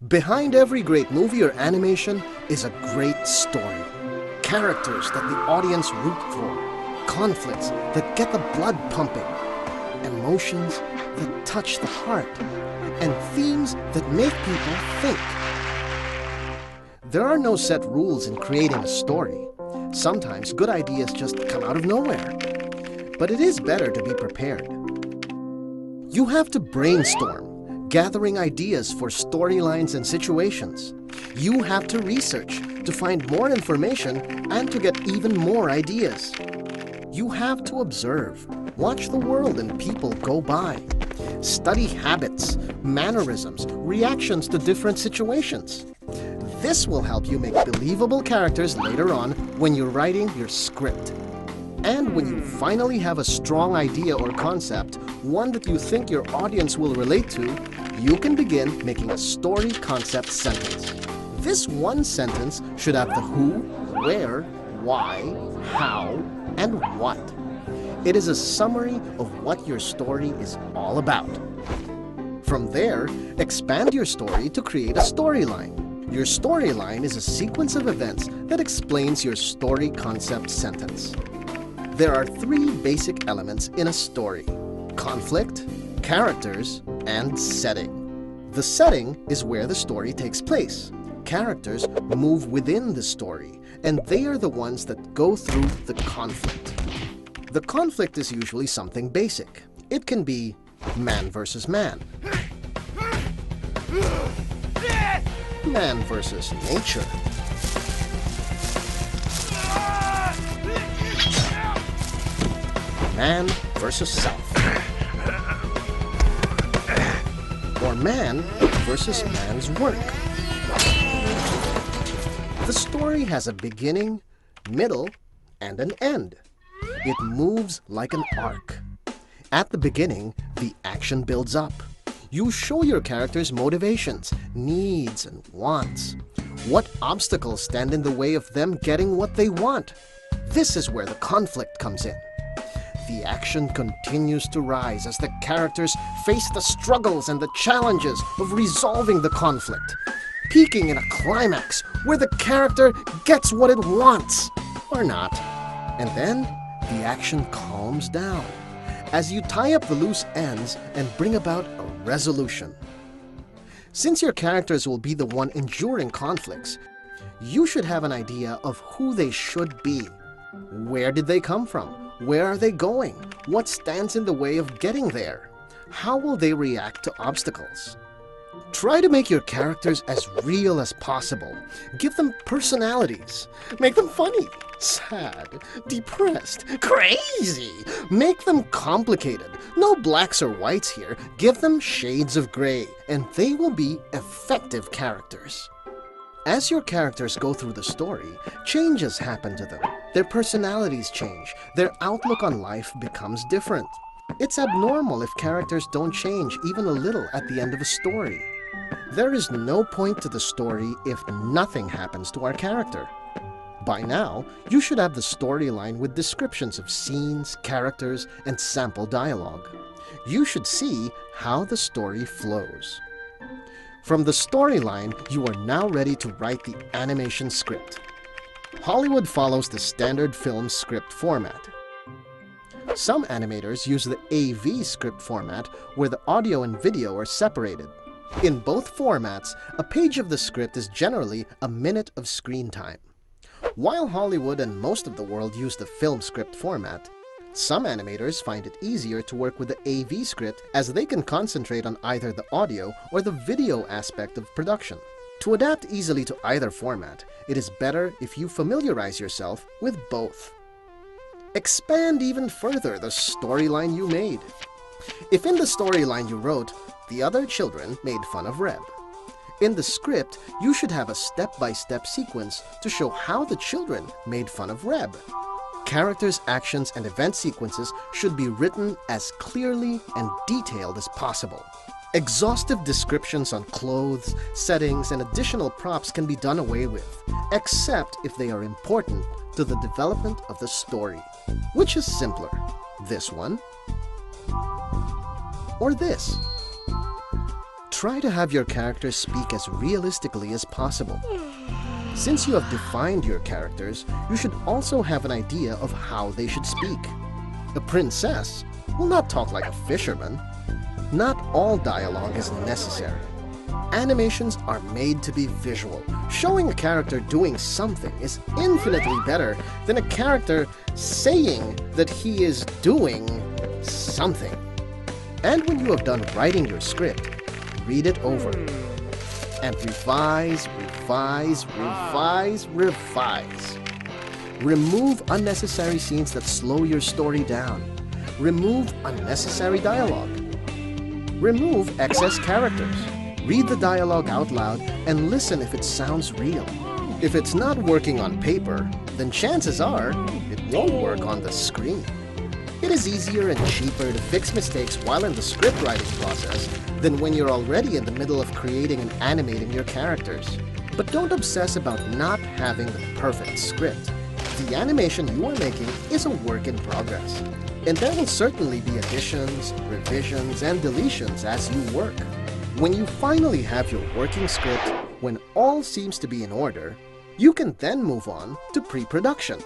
Behind every great movie or animation is a great story. Characters that the audience root for, conflicts that get the blood pumping, emotions that touch the heart, and themes that make people think. There are no set rules in creating a story. Sometimes good ideas just come out of nowhere. But it is better to be prepared. You have to brainstorm, gathering ideas for storylines and situations. You have to research to find more information and to get even more ideas. You have to observe, watch the world and people go by. Study habits, mannerisms, reactions to different situations. This will help you make believable characters later on when you're writing your script. And when you finally have a strong idea or concept, one that you think your audience will relate to, you can begin making a story concept sentence. This one sentence should have the who, where, why, how, and what. It is a summary of what your story is all about. From there, expand your story to create a storyline. Your storyline is a sequence of events that explains your story concept sentence. There are three basic elements in a story: conflict, characters, and setting. The setting is where the story takes place. Characters move within the story, and they are the ones that go through the conflict. The conflict is usually something basic. It can be man versus man, man versus nature, man versus self, or man versus man's work. The story has a beginning, middle, and an end. It moves like an arc. At the beginning, the action builds up. You show your characters' motivations, needs, and wants. What obstacles stand in the way of them getting what they want? This is where the conflict comes in. The action continues to rise as the characters face the struggles and the challenges of resolving the conflict, peaking in a climax where the character gets what it wants, or not. And then, the action calms down as you tie up the loose ends and bring about a resolution. Since your characters will be the one enduring conflicts, you should have an idea of who they should be. Where did they come from? Where are they going? What stands in the way of getting there? How will they react to obstacles? Try to make your characters as real as possible. Give them personalities. Make them funny, sad, depressed, crazy. Make them complicated. No blacks or whites here. Give them shades of gray, and they will be effective characters. As your characters go through the story, changes happen to them. Their personalities change. Their outlook on life becomes different. It's abnormal if characters don't change even a little at the end of a story. There is no point to the story if nothing happens to our character. By now, you should have the storyline with descriptions of scenes, characters, and sample dialogue. You should see how the story flows. From the storyline, you are now ready to write the animation script. Hollywood follows the standard film script format. Some animators use the AV script format, where the audio and video are separated. In both formats, a page of the script is generally a minute of screen time. While Hollywood and most of the world use the film script format, some animators find it easier to work with the AV script, as they can concentrate on either the audio or the video aspect of production. To adapt easily to either format, it is better if you familiarize yourself with both. Expand even further the storyline you made. If in the storyline you wrote, the other children made fun of Reb, in the script, you should have a step-by-step sequence to show how the children made fun of Reb. Characters' actions and event sequences should be written as clearly and detailed as possible. Exhaustive descriptions on clothes, settings, and additional props can be done away with, except if they are important to the development of the story. Which is simpler, this one or this? Try to have your characters speak as realistically as possible. Since you have defined your characters, you should also have an idea of how they should speak. A princess will not talk like a fisherman. Not all dialogue is necessary. Animations are made to be visual. Showing a character doing something is infinitely better than a character saying that he is doing something. And when you have done writing your script, read it over. And revise, revise, revise, revise. Remove unnecessary scenes that slow your story down. Remove unnecessary dialogue. Remove excess characters. Read the dialogue out loud and listen if it sounds real. If it's not working on paper, then chances are it won't work on the screen. It is easier and cheaper to fix mistakes while in the script writing process than when you're already in the middle of creating and animating your characters. But don't obsess about not having the perfect script. The animation you are making is a work in progress, and there will certainly be additions, revisions, and deletions as you work. When you finally have your working script, when all seems to be in order, you can then move on to pre-production.